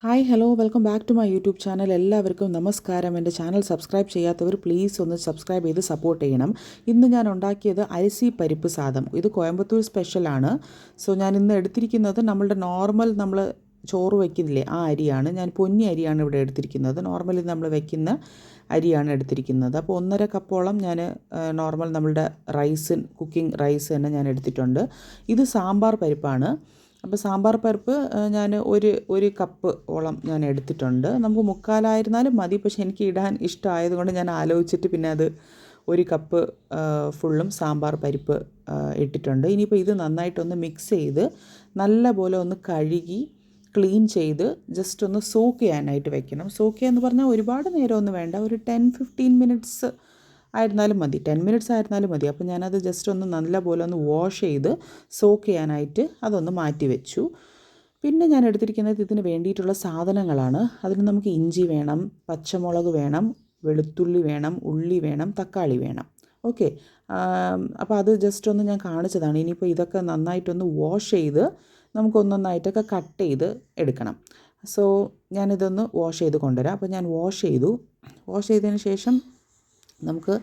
Hi hello welcome back to my YouTube channel. എല്ലാവർക്കും നമസ്കാരം. എൻ്റെ ചാനൽ സബ്സ്ക്രൈബ് ചെയ്യാത്തവർ പ്ലീസ് ഒന്ന് സബ്സ്ക്രൈബ് ചെയ്ത് സപ്പോർട്ട് ചെയ്യണം. ഇന്ന് ഞാൻ ഉണ്ടാക്കിയത് അരിസി പരിപ്പ് സാദം. ഇത് കോയമ്പത്തൂർ സ്പെഷ്യലാണ്. ഞാൻ ഇന്ന് എടുത്തിരിക്കുന്നത് നമ്മളുടെ നോർമൽ നമ്മൾ ചോറ് വയ്ക്കുന്നില്ലേ ആ അരിയാണ്. ഞാൻ പൊന്നി അരിയാണ് ഇവിടെ എടുത്തിരിക്കുന്നത്. നോർമലി നമ്മൾ വയ്ക്കുന്ന അരിയാണ് എടുത്തിരിക്കുന്നത്. അപ്പോൾ 1.5 കപ്പോളം ഞാൻ നോർമൽ നമ്മളുടെ കുക്കിംഗ് റൈസ് തന്നെ ഞാൻ എടുത്തിട്ടുണ്ട്. ഇത് സാമ്പാർ പരിപ്പാണ്. അപ്പോൾ സാമ്പാർ പരിപ്പ് ഞാൻ ഒരു കപ്പ് ഓളം ഞാൻ എടുത്തിട്ടുണ്ട്. നമുക്ക് മുക്കാലായിരുന്നാലും മതി, പക്ഷേ എനിക്ക് ഇടാൻ ഇഷ്ടമായതുകൊണ്ട് ഞാൻ ആലോചിച്ചിട്ട് പിന്നെ അത് 1 കപ്പ് ഫുള്ളും സാമ്പാർ പരിപ്പ് ഇട്ടിട്ടുണ്ട്. ഇനിയിപ്പോൾ ഇത് നന്നായിട്ടൊന്ന് മിക്സ് ചെയ്ത് നല്ല പോലെ ഒന്ന് കഴുകി ക്ലീൻ ചെയ്ത് ജസ്റ്റ് ഒന്ന് സോക്ക് ചെയ്യാനായിട്ട് വെക്കണം. സോക്ക് ചെയ്യാന്ന് പറഞ്ഞാൽ ഒരുപാട് നേരമൊന്നും വേണ്ട, ഒരു 10-15 മിനിറ്റ്സ് ആയിരുന്നാലും മതി, 10 മിനിറ്റ്സ് ആയിരുന്നാലും മതി. അപ്പോൾ ഞാനത് ജസ്റ്റ് ഒന്ന് നല്ലപോലെ ഒന്ന് വാഷ് ചെയ്ത് സോക്ക് ചെയ്യാനായിട്ട് അതൊന്ന് മാറ്റി വെച്ചു. പിന്നെ ഞാൻ എടുത്തിരിക്കുന്നത് ഇതിന് വേണ്ടിയിട്ടുള്ള സാധനങ്ങളാണ്. അതിന് നമുക്ക് ഇഞ്ചി വേണം, പച്ചമുളക് വേണം, വെളുത്തുള്ളി വേണം, ഉള്ളി വേണം, തക്കാളി വേണം. ഓക്കെ, അപ്പോൾ അത് ജസ്റ്റ് ഒന്ന് ഞാൻ കാണിച്ചതാണ്. ഇനിയിപ്പോൾ ഇതൊക്കെ നന്നായിട്ടൊന്ന് വാഷ് ചെയ്ത് നമുക്കൊന്നൊന്നായിട്ടൊക്കെ കട്ട് ചെയ്ത് എടുക്കണം. ഞാനിതൊന്ന് വാഷ് ചെയ്ത് കൊണ്ടുവരാം. അപ്പോൾ ഞാൻ വാഷ് ചെയ്തതിന് ശേഷം നമുക്ക്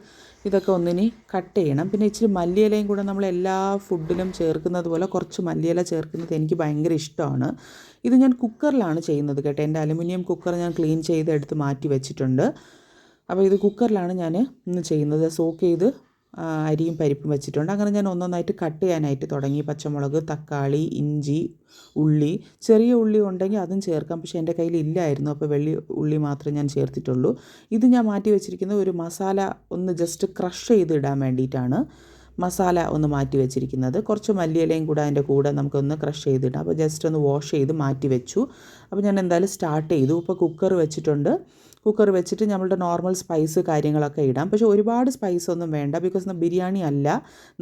ഇതൊക്കെ ഒന്നിനി കട്ട് ചെയ്യണം. പിന്നെ ഇച്ചിരി മല്ലിയിലയും കൂടെ നമ്മൾ എല്ലാ ഫുഡിലും ചേർക്കുന്നത് പോലെ കുറച്ച് മല്ലിയില ചേർക്കുന്നത് എനിക്ക് ഭയങ്കര ഇഷ്ടമാണ്. ഇത് ഞാൻ കുക്കറിലാണ് ചെയ്യുന്നത് കേട്ടോ. എൻ്റെ അലുമിനിയം കുക്കർ ഞാൻ ക്ലീൻ ചെയ്ത് എടുത്ത് മാറ്റി വെച്ചിട്ടുണ്ട്. അപ്പോൾ ഇത് കുക്കറിലാണ് ഞാൻ ഇന്ന് ചെയ്യുന്നത്. സോക്ക് ചെയ്ത് അരിയും പരിപ്പും വെച്ചിട്ടുണ്ട്. അങ്ങനെ ഞാൻ ഒന്നൊന്നായിട്ട് കട്ട് ചെയ്യാനായിട്ട് തുടങ്ങി. പച്ചമുളക്, തക്കാളി, ഇഞ്ചി, ഉള്ളി, ചെറിയ ഉള്ളി ഉണ്ടെങ്കിൽ അതും ചേർക്കാം, പക്ഷേ എൻ്റെ കയ്യിൽ ഇല്ലായിരുന്നു. അപ്പോൾ വെള്ളി ഉള്ളി മാത്രമേ ഞാൻ ചേർത്തിട്ടുള്ളൂ. ഇത് ഞാൻ മാറ്റി വെച്ചിരിക്കുന്നത് ഒരു മസാല ഒന്ന് ജസ്റ്റ് ക്രഷ് ചെയ്ത് ഇടാൻ വേണ്ടിയിട്ടാണ് മസാല ഒന്ന് മാറ്റി വെച്ചിരിക്കുന്നത്. കുറച്ച് മല്ലിയിലയും കൂടെ അതിൻ്റെ കൂടെ നമുക്കൊന്ന് ക്രഷ് ചെയ്തിടാം. അപ്പോൾ ജസ്റ്റ് ഒന്ന് വാഷ് ചെയ്ത് മാറ്റി വെച്ചു. അപ്പോൾ ഞാൻ എന്തായാലും സ്റ്റാർട്ട് ചെയ്തു. ഇപ്പോൾ കുക്കർ വെച്ചിട്ടുണ്ട്. കുക്കർ വെച്ചിട്ട് നമ്മളുടെ നോർമൽ സ്പൈസ് കാര്യങ്ങളൊക്കെ ഇടാം, പക്ഷേ ഒരുപാട് സ്പൈസ് ഒന്നും വേണ്ട. ബിക്കോസ് ബിരിയാണി അല്ല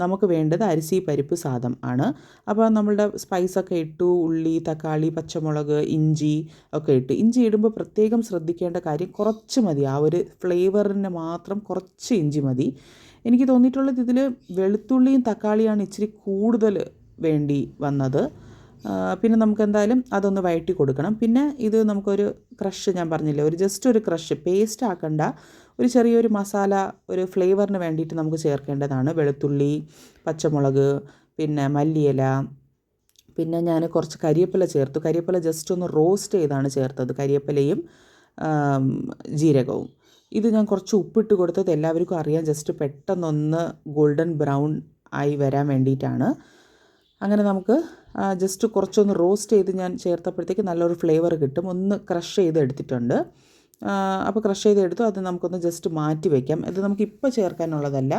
നമുക്ക് വേണ്ടത്, അരിസി പരിപ്പ് സാദം ആണ്. അപ്പോൾ നമ്മളുടെ സ്പൈസൊക്കെ ഇട്ടു. ഉള്ളി, തക്കാളി, പച്ചമുളക്, ഇഞ്ചി ഒക്കെ ഇട്ടു. ഇഞ്ചി ഇടുമ്പോൾ പ്രത്യേകം ശ്രദ്ധിക്കേണ്ട കാര്യം കുറച്ച് മതി, ആ ഒരു ഫ്ലേവറിന് മാത്രം കുറച്ച് ഇഞ്ചി മതി. എനിക്ക് തോന്നിയിട്ടുള്ളത് ഇതിൽ വെളുത്തുള്ളിയും തക്കാളിയാണ് ഇച്ചിരി കൂടുതൽ വേണ്ടി വന്നത്. പിന്നെ നമുക്ക് എന്തായാലും അതൊന്ന് വഴറ്റി കൊടുക്കണം. പിന്നെ ഇത് നമുക്കൊരു ക്രഷ്, ഞാൻ പറഞ്ഞില്ലേ, ജസ്റ്റ് ഒരു ക്രഷ്, പേസ്റ്റ് ആക്കണ്ട, ഒരു ചെറിയൊരു മസാല, ഒരു ഫ്ലേവറിന് വേണ്ടിയിട്ട് നമുക്ക് ചേർക്കേണ്ടതാണ്. വെളുത്തുള്ളി, പച്ചമുളക്, പിന്നെ മല്ലിയില, പിന്നെ ഞാൻ കുറച്ച് കരിവേപ്പില ചേർത്തു. കരിവേപ്പില ജസ്റ്റ് ഒന്ന് റോസ്റ്റ് ചെയ്താണ് ചേർത്തത്, കരിവേപ്പിലയും ജീരകവും. ഇത് ഞാൻ കുറച്ച് ഉപ്പിട്ട് കൊടുത്തത് എല്ലാവർക്കും അറിയാം, ജസ്റ്റ് പെട്ടെന്നൊന്ന് ഗോൾഡൻ ബ്രൗൺ ആയി വരാൻ വേണ്ടിയിട്ടാണ്. അങ്ങനെ നമുക്ക് ജസ്റ്റ് കുറച്ചൊന്ന് റോസ്റ്റ് ചെയ്ത് ഞാൻ ചേർത്തപ്പോഴത്തേക്ക് നല്ലൊരു ഫ്ലേവർ കിട്ടും. ഒന്ന് ക്രഷ് ചെയ്ത് എടുത്തിട്ടുണ്ട്. അപ്പോൾ ക്രഷ് ചെയ്തെടുത്തു. അത് നമുക്കൊന്ന് ജസ്റ്റ് മാറ്റി വയ്ക്കാം. ഇത് നമുക്ക് ഇപ്പോൾ ചേർക്കാനുള്ളതല്ല,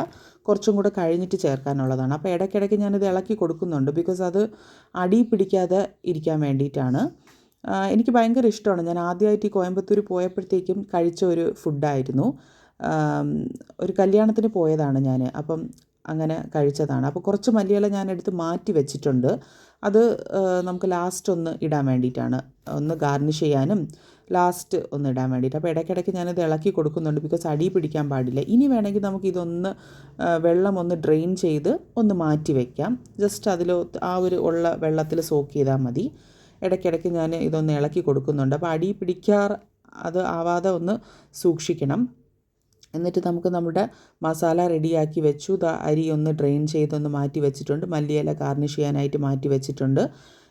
കുറച്ചും കൂടെ കഴിഞ്ഞിട്ട് ചേർക്കാനുള്ളതാണ്. അപ്പോൾ ഇടയ്ക്കിടയ്ക്ക് ഞാനിത് ഇളക്കി കൊടുക്കുന്നുണ്ട്, ബിക്കോസ് അത് അടി പിടിക്കാതെ ഇരിക്കാൻ വേണ്ടിയിട്ടാണ്. എനിക്ക് ഭയങ്കര ഇഷ്ടമാണ്. ഞാൻ ആദ്യമായിട്ട് ഈ കോയമ്പത്തൂർ പോയപ്പോഴത്തേക്കും കഴിച്ച ഒരു ഫുഡായിരുന്നു. ഒരു കല്യാണത്തിന് പോയതാണ് ഞാൻ, അപ്പം അങ്ങനെ കഴിച്ചതാണ്. അപ്പോൾ കുറച്ച് മല്ലിയില ഞാൻ എടുത്ത് മാറ്റി വെച്ചിട്ടുണ്ട്. അത് നമുക്ക് ലാസ്റ്റ് ഒന്ന് ഇടാൻ വേണ്ടിയിട്ടാണ്, ഒന്ന് ഗാർണിഷ് ചെയ്യാനും ലാസ്റ്റ് ഒന്ന് ഇടാൻ വേണ്ടിയിട്ട്. അപ്പോൾ ഇടയ്ക്കിടയ്ക്ക് ഞാനിത് ഇളക്കി കൊടുക്കുന്നുണ്ട്, ബിക്കോസ് അടി പിടിക്കാൻ പാടില്ല. ഇനി വേണമെങ്കിൽ നമുക്കിതൊന്ന് വെള്ളം ഒന്ന് ഡ്രെയിൻ ചെയ്ത് ഒന്ന് മാറ്റി വയ്ക്കാം. ജസ്റ്റ് അതിൽ ആ ഒരു ഉള്ള വെള്ളത്തിൽ സോക്ക് ചെയ്താൽ മതി. ഇടയ്ക്കിടയ്ക്ക് ഞാൻ ഇതൊന്ന് ഇളക്കി കൊടുക്കുന്നുണ്ട്. അപ്പോൾ അടി അത് ആവാതെ ഒന്ന് സൂക്ഷിക്കണം. എന്നിട്ട് നമുക്ക് നമ്മുടെ മസാല റെഡിയാക്കി വെച്ചു. അരി ഒന്ന് ഡ്രെയിൻ ചെയ്തൊന്ന് മാറ്റി വെച്ചിട്ടുണ്ട്. മല്ലിയില ഗാർണിഷ് ചെയ്യാനായിട്ട് മാറ്റി വെച്ചിട്ടുണ്ട്.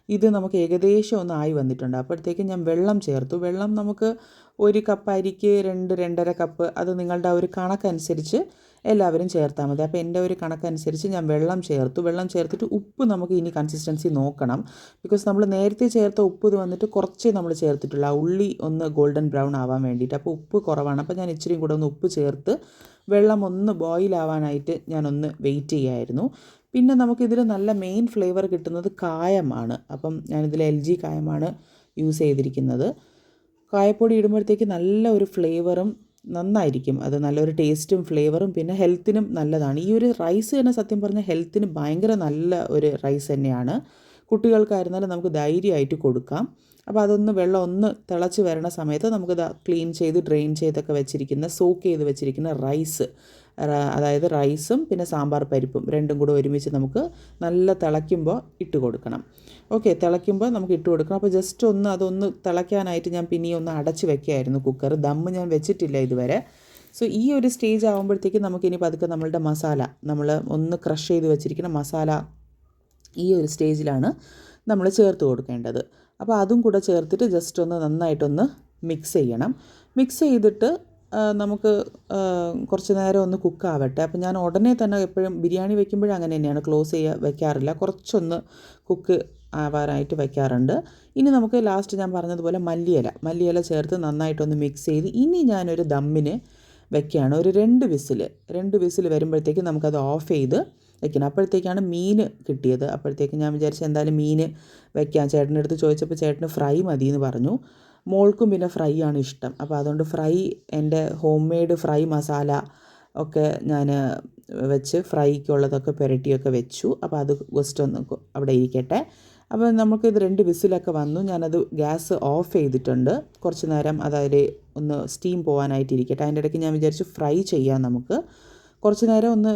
ഇത് നമുക്ക് ഏകദേശം ഒന്ന് ആയി വന്നിട്ടുണ്ട്. അപ്പോഴത്തേക്കും ഞാൻ വെള്ളം ചേർത്തു. വെള്ളം നമുക്ക് 1 കപ്പ് അരിക്ക് 2-2.5 കപ്പ്, അത് നിങ്ങളുടെ ഒരു കണക്കനുസരിച്ച് എല്ലാവരും ചേർത്താൽ മതി. അപ്പോൾ എൻ്റെ ഒരു കണക്കനുസരിച്ച് ഞാൻ വെള്ളം ചേർത്തു. വെള്ളം ചേർത്തിട്ട് ഉപ്പ് നമുക്ക് ഇനി കൺസിസ്റ്റൻസി നോക്കണം, ബിക്കോസ് നമ്മൾ നേരത്തെ ചേർത്ത ഉപ്പ് ഇത് വന്നിട്ട് കുറച്ചേ നമ്മൾ ചേർത്തിട്ടുള്ളൂ, ആ ഉള്ളി ഒന്ന് ഗോൾഡൻ ബ്രൗൺ ആവാൻ വേണ്ടിയിട്ട്. അപ്പോൾ ഉപ്പ് കുറവാണ്. അപ്പോൾ ഞാൻ ഇച്ചിരി കൂടെ ഒന്ന് ഉപ്പ് ചേർത്ത് വെള്ളം ഒന്ന് ബോയിൽ ആവാനായിട്ട് ഞാനൊന്ന് വെയിറ്റ് ചെയ്യായിരുന്നു. പിന്നെ നമുക്കിതിൽ നല്ല മെയിൻ ഫ്ലേവർ കിട്ടുന്നത് കായമാണ്. അപ്പം ഞാനിതിൽ LG കായമാണ് യൂസ് ചെയ്തിരിക്കുന്നത്. കായപ്പൊടി ഇടുമ്പോഴത്തേക്ക് നല്ല ഒരു ഫ്ലേവറും നന്നായിരിക്കും, അത് നല്ലൊരു ടേസ്റ്റും ഫ്ലേവറും, പിന്നെ ഹെൽത്തിനും നല്ലതാണ്. ഈ ഒരു റൈസ് തന്നെ സത്യം പറഞ്ഞാൽ ഹെൽത്തിന് ഭയങ്കര നല്ല ഒരു റൈസ് തന്നെയാണ്. കുട്ടികൾക്കായിരുന്നാലും നമുക്ക് ധൈര്യമായിട്ട് കൊടുക്കാം. അപ്പോൾ അതൊന്ന് വെള്ളം ഒന്ന് തിളച്ച് വരണ സമയത്ത് നമുക്ക് ക്ലീൻ ചെയ്ത് ഡ്രെയിൻ ചെയ്തൊക്കെ വെച്ചിരിക്കുന്ന, സോക്ക് ചെയ്ത് വെച്ചിരിക്കുന്ന റൈസ് അതായത് റൈസും പിന്നെ സാമ്പാർ പരിപ്പും രണ്ടും കൂടെ ഒരുമിച്ച് നമുക്ക് നല്ല തിളയ്ക്കുമ്പോൾ ഇട്ട് കൊടുക്കണം. ഓക്കെ, തിളയ്ക്കുമ്പോൾ നമുക്ക് ഇട്ട് കൊടുക്കണം. അപ്പോൾ ജസ്റ്റ് ഒന്ന് അതൊന്ന് തിളയ്ക്കാനായിട്ട് ഞാൻ പിന്നെയും ഒന്ന് അടച്ച് വെക്കുകയായിരുന്നു കുക്കർ. ദമ്മ് ഞാൻ വെച്ചിട്ടില്ല ഇതുവരെ. സോ ഈ ഒരു സ്റ്റേജ് ആകുമ്പോഴത്തേക്കും നമുക്കിനി പതുക്കെ നമ്മളുടെ മസാല, നമ്മൾ ഒന്ന് ക്രഷ് ചെയ്ത് വെച്ചിരിക്കുന്ന മസാല ഈ ഒരു സ്റ്റേജിലാണ് നമ്മൾ ചേർത്ത് കൊടുക്കേണ്ടത്. അപ്പോൾ അതും കൂടെ ചേർത്തിട്ട് ജസ്റ്റ് ഒന്ന് നന്നായിട്ടൊന്ന് മിക്സ് ചെയ്യണം. മിക്സ് ചെയ്തിട്ട് നമുക്ക് കുറച്ച് നേരം ഒന്ന് കുക്കാവട്ടെ. അപ്പോൾ ഞാൻ ഉടനെ തന്നെ എപ്പോഴും ബിരിയാണി വെക്കുമ്പോഴും അങ്ങനെ തന്നെയാണ്, ക്ലോസ് വെക്കാറില്ല. കുറച്ചൊന്ന് കുക്ക് ആവാനായിട്ട് വെക്കാറുണ്ട്. ഇനി നമുക്ക് ലാസ്റ്റ് ഞാൻ പറഞ്ഞതുപോലെ മല്ലിയില ചേർത്ത് നന്നായിട്ടൊന്ന് മിക്സ് ചെയ്ത് ഇനി ഞാനൊരു ദമ്മിന് വെക്കുകയാണ്. ഒരു 2 വിസിൽ വരുമ്പോഴത്തേക്ക് നമുക്കത് ഓഫ് ചെയ്ത് വെക്കണം. അപ്പോഴത്തേക്കാണ് മീൻ കിട്ടിയത്. അപ്പോഴത്തേക്ക് ഞാൻ വിചാരിച്ചു എന്തായാലും മീൻ വെക്കാം. ചേട്ടൻ്റെ അടുത്ത് ചോദിച്ചപ്പോൾ ചേട്ടന് ഫ്രൈ മതി എന്ന് പറഞ്ഞു. മോൾക്കും പിന്നെ ഫ്രൈ ആണ് ഇഷ്ടം. അപ്പോൾ അതുകൊണ്ട് എൻ്റെ ഹോം മെയ്ഡ് ഫ്രൈ മസാല ഒക്കെ ഞാൻ വെച്ച് ഫ്രൈക്കുള്ളതൊക്കെ പുരട്ടിയൊക്കെ വെച്ചു. അപ്പോൾ അത് ജസ്റ്റ് ഒന്ന് അവിടെ ഇരിക്കട്ടെ. അപ്പോൾ നമുക്കിത് 2 വിസിലൊക്കെ വന്നു. ഞാനത് ഗ്യാസ് ഓഫ് ചെയ്തിട്ടുണ്ട്. കുറച്ച് നേരം അതായത് ഒന്ന് സ്റ്റീം പോകാനായിട്ടിരിക്കട്ടെ. അതിൻ്റെ ഇടയ്ക്ക് ഞാൻ വിചാരിച്ചു ഫ്രൈ ചെയ്യാം നമുക്ക്. കുറച്ച് നേരം ഒന്ന്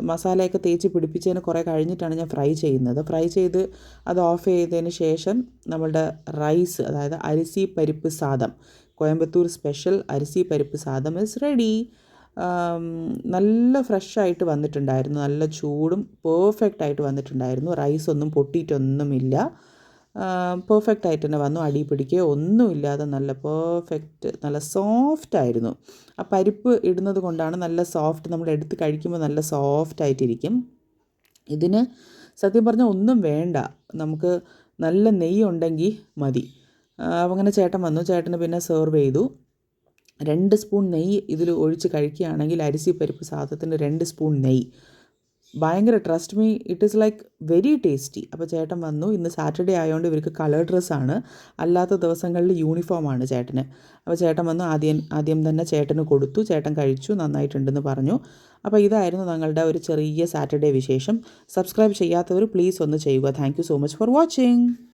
മസാലയൊക്കെ തേച്ച് പിടിപ്പിച്ചതിന് കുറേ കഴിഞ്ഞിട്ടാണ് ഞാൻ ഫ്രൈ ചെയ്യുന്നത്. ഫ്രൈ ചെയ്ത് അത് ഓഫ് ചെയ്തതിന് ശേഷം നമ്മളുടെ റൈസ്, അതായത് അരിസി പരിപ്പ് സാദം, കോയമ്പത്തൂർ സ്പെഷ്യൽ അരിസി പരിപ്പ് സാദം ഇസ് റെഡി. നല്ല ഫ്രഷായിട്ട് വന്നിട്ടുണ്ടായിരുന്നു, നല്ല ചൂടും പെർഫെക്റ്റായിട്ട് വന്നിട്ടുണ്ടായിരുന്നു. റൈസൊന്നും പൊട്ടിയിട്ടൊന്നുമില്ല, പെർഫെക്റ്റായിട്ട് തന്നെ വന്നു. അടി പിടിക്കുകയോ ഒന്നുമില്ലാതെ നല്ല പെർഫെക്റ്റ്, നല്ല സോഫ്റ്റായിരുന്നു. ആ പരിപ്പ് ഇടുന്നത് കൊണ്ടാണ് നല്ല സോഫ്റ്റ്, നമ്മൾ എടുത്ത് കഴിക്കുമ്പോൾ നല്ല സോഫ്റ്റായിട്ടിരിക്കും. ഇതിന് സത്യം പറഞ്ഞാൽ ഒന്നും വേണ്ട, നമുക്ക് നല്ല നെയ്യ് ഉണ്ടെങ്കിൽ മതി. അങ്ങനെ ചേട്ടൻ വന്നു, ചേട്ടന് പിന്നെ സെർവ് ചെയ്തു. 2 സ്പൂൺ നെയ്യ് ഇതിൽ ഒഴിച്ച് കഴിക്കുകയാണെങ്കിൽ അരിസി പരിപ്പ് സാദത്തിന് 2 സ്പൂൺ നെയ്യ് ഭയങ്കര, trust me, it is like very tasty. അപ്പോൾ ചേട്ടൻ വന്നു. ഇന്ന് സാറ്റർഡേ ആയതുകൊണ്ട് ഇവർക്ക് കളർ ഡ്രസ്സാണ്, അല്ലാത്ത ദിവസങ്ങളിൽ യൂണിഫോമാണ് ചേട്ടന്. അപ്പോൾ ചേട്ടൻ വന്നു, ആദ്യം തന്നെ ചേട്ടന് കൊടുത്തു. ചേട്ടൻ കഴിച്ചു, നന്നായിട്ടുണ്ടെന്ന് പറഞ്ഞു. അപ്പോൾ ഇതായിരുന്നു ഞങ്ങളുടെ ഒരു ചെറിയ സാറ്റർഡേ വിശേഷം. സബ്സ്ക്രൈബ് ചെയ്യാത്തവർ പ്ലീസ് ഒന്ന് ചെയ്യുക. Thank you so much for watching.